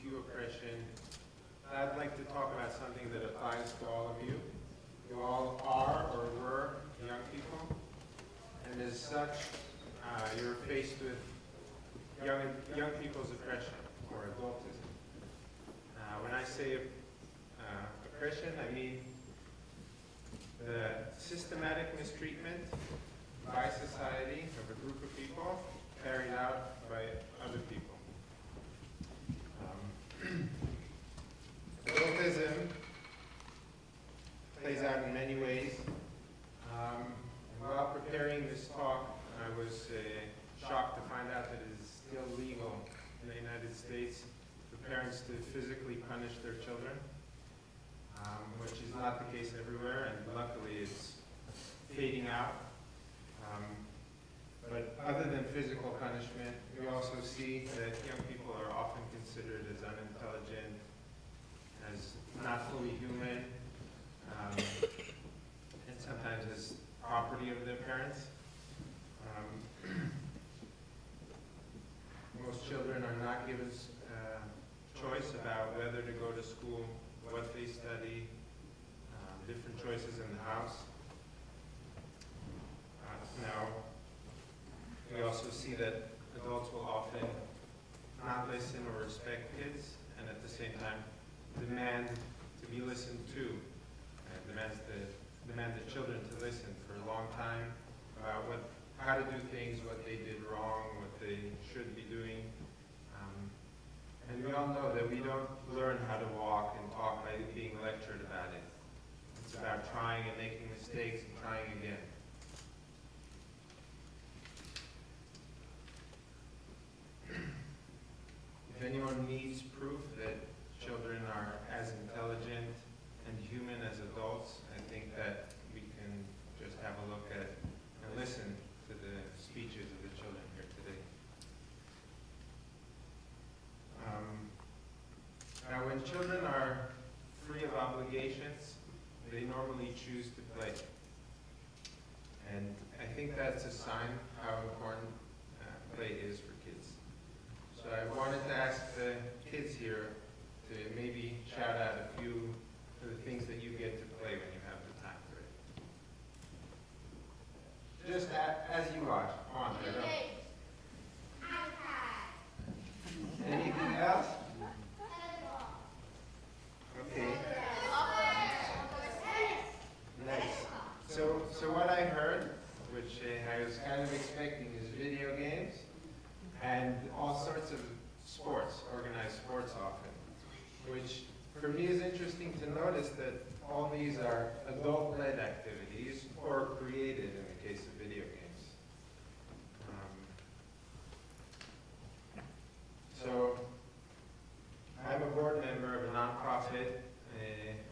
LGBTQ oppression, I'd like to talk about something that applies to all of you. You all are or were young people, and as such, you're faced with young people's oppression or adultism. When I say oppression, I mean the systematic mistreatment by society of a group of people carried out by other people. Adultism plays out in many ways. While preparing this talk, I was shocked to find out that it is still legal in the United States for parents to physically punish their children, which is not the case everywhere, and luckily it's fading out. But other than physical punishment, we also see that young people are often considered as unintelligent, as not fully human, and sometimes as property of their parents. Most children are not given choice about whether to go to school, what they study, different choices in the house. Now, we also see that adults will often not listen or respect kids, and at the same time demand to be listened to, and demand the children to listen for a long time about how to do things, what they did wrong, what they should be doing. And we all know that we don't learn how to walk and talk by being lectured about it. It's about trying and making mistakes and trying again. If anyone needs proof that children are as intelligent and human as adults, I think that we can just have a look at and listen to the speeches of the children here today. Now, when children are free of obligations, they normally choose to play. And I think that's a sign how important play is for kids. So I wanted to ask the kids here to maybe shout out a few of the things that you get to play when you have the time for it. Just as you watch. On, there. Anything else? Okay. Nice. So what I heard, which I was kind of expecting, is video games and all sorts of sports, organized sports often, which for me is interesting to notice that all these are adult-led activities or created in the case of video games. So I'm a board member of a nonprofit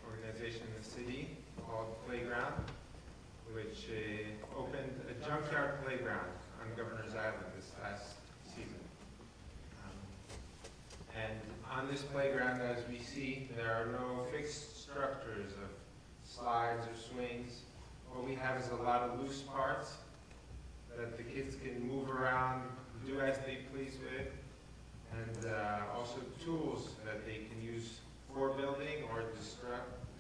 organization in the city called Playground, which opened a junkyard playground on Governor's Island this last season. And on this playground, as we see, there are no fixed structures of slides or swings. What we have is a lot of loose parts that the kids can move around, do as they please with, and also tools that they can use for building or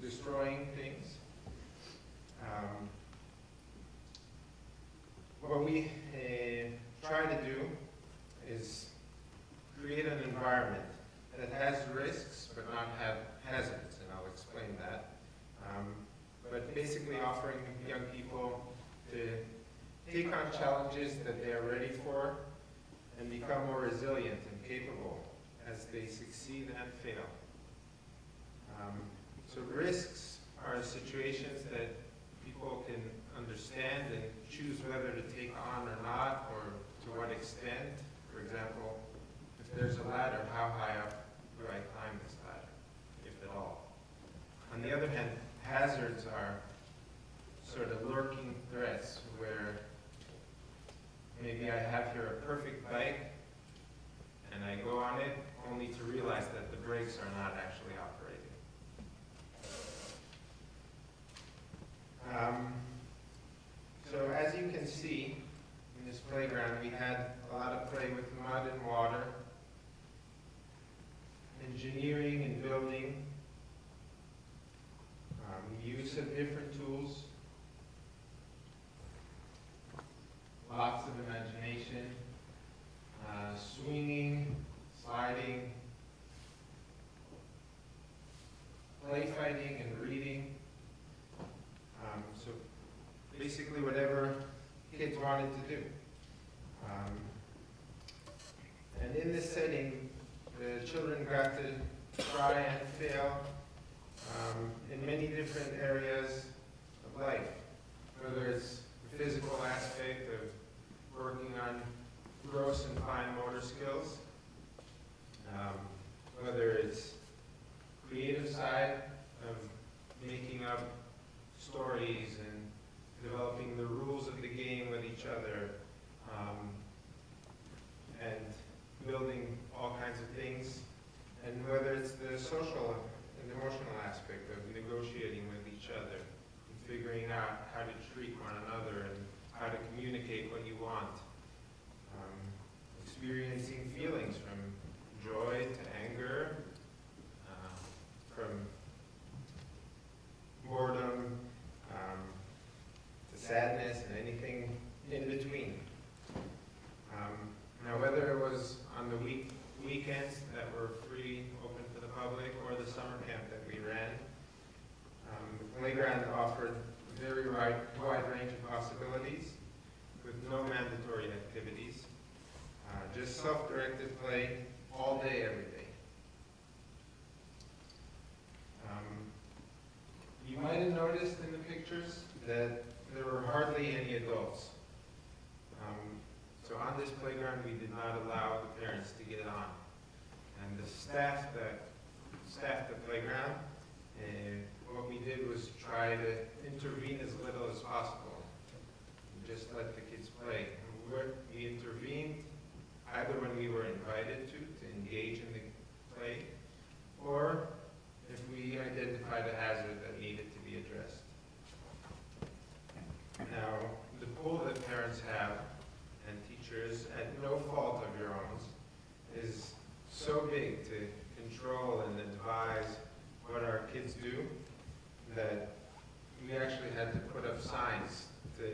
destroying things. What we try to do is create an environment that has risks but not have hazards, and I'll explain that. But basically offering young people to take on challenges that they are ready for and become more resilient and capable as they succeed and fail. So risks are situations that people can understand and choose whether to take on or not, or to what extent. For example, if there's a ladder, how high up do I climb this ladder, if at all? On the other hand, hazards are sort of lurking threats where maybe I have here a perfect bike and I go on it only to realize that the brakes are not actually operating. So as you can see in this playground, we had a lot of play with mud and water. engineering and building, use of different tools, lots of imagination, swinging, sliding, play fighting and reading. So basically whatever kids wanted to do. And in this setting, the children got to try and fail in many different areas of life, whether it's the physical aspect of working on gross and fine motor skills, whether it's creative side of making up stories and developing the rules of the game with each other, and building all kinds of things, and whether it's the social and emotional aspect of negotiating with each other, and figuring out how to treat one another and how to communicate what you want, experiencing feelings from joy to anger, from boredom to sadness and anything in between. Now, whether it was on the weekends that were free, open to the public, or the summer camp that we ran, the playground offered a very wide range of possibilities with no mandatory activities, just self-directed play all day, every day. You might have noticed in the pictures that there were hardly any adults. So on this playground, we did not allow the parents to get on. And the staff that staffed the playground, what we did was try to intervene as little as possible. Just let the kids play. And we intervened either when we were invited to engage in the play, or if we identified a hazard that needed to be addressed. Now, the pool that parents have and teachers, at no fault of your own, is so big to control and advise what our kids do that we actually had to put up signs to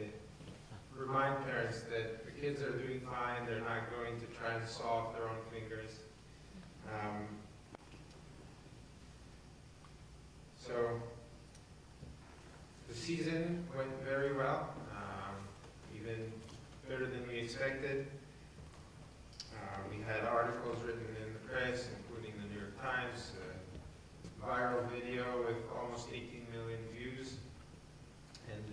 remind parents that the kids are doing fine, they're not going to try and saw off their own fingers. So the season went very well, even better than we expected. We had articles written in the press, including the New York Times, a viral video with almost 18 million views, and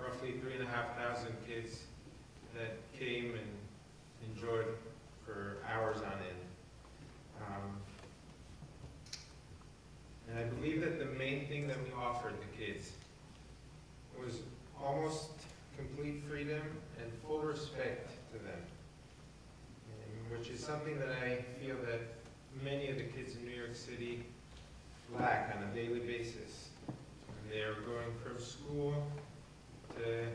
roughly 3,500 kids that came and enjoyed for hours on end. And I believe that the main thing that we offered the kids was almost complete freedom and full respect to them, which is something that I feel that many of the kids in New York City lack on a daily basis. And they are going from school to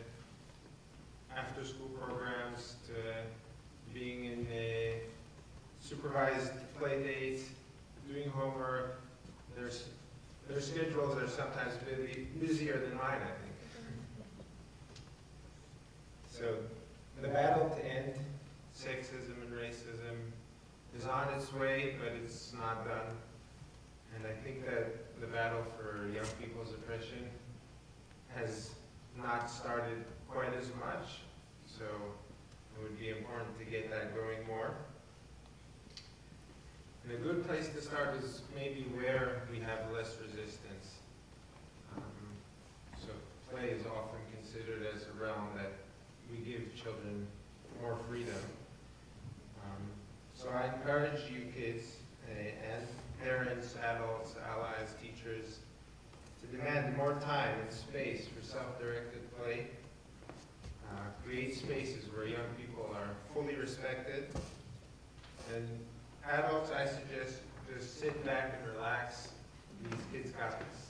after-school programs to being in supervised play dates, doing homework. Their schedules are sometimes busier than mine, I think. So the battle to end sexism and racism is on its way, but it's not done. And I think that the battle for young people's oppression has not started quite as much, so it would be important to get that going more. And a good place to start is maybe where we have less resistance. So play is often considered as a realm that we give children more freedom. So I encourage you kids and parents, adults, allies, teachers to demand more time and space for self-directed play. Create spaces where young people are fully respected. And adults, I suggest just sit back and relax. These kids got this.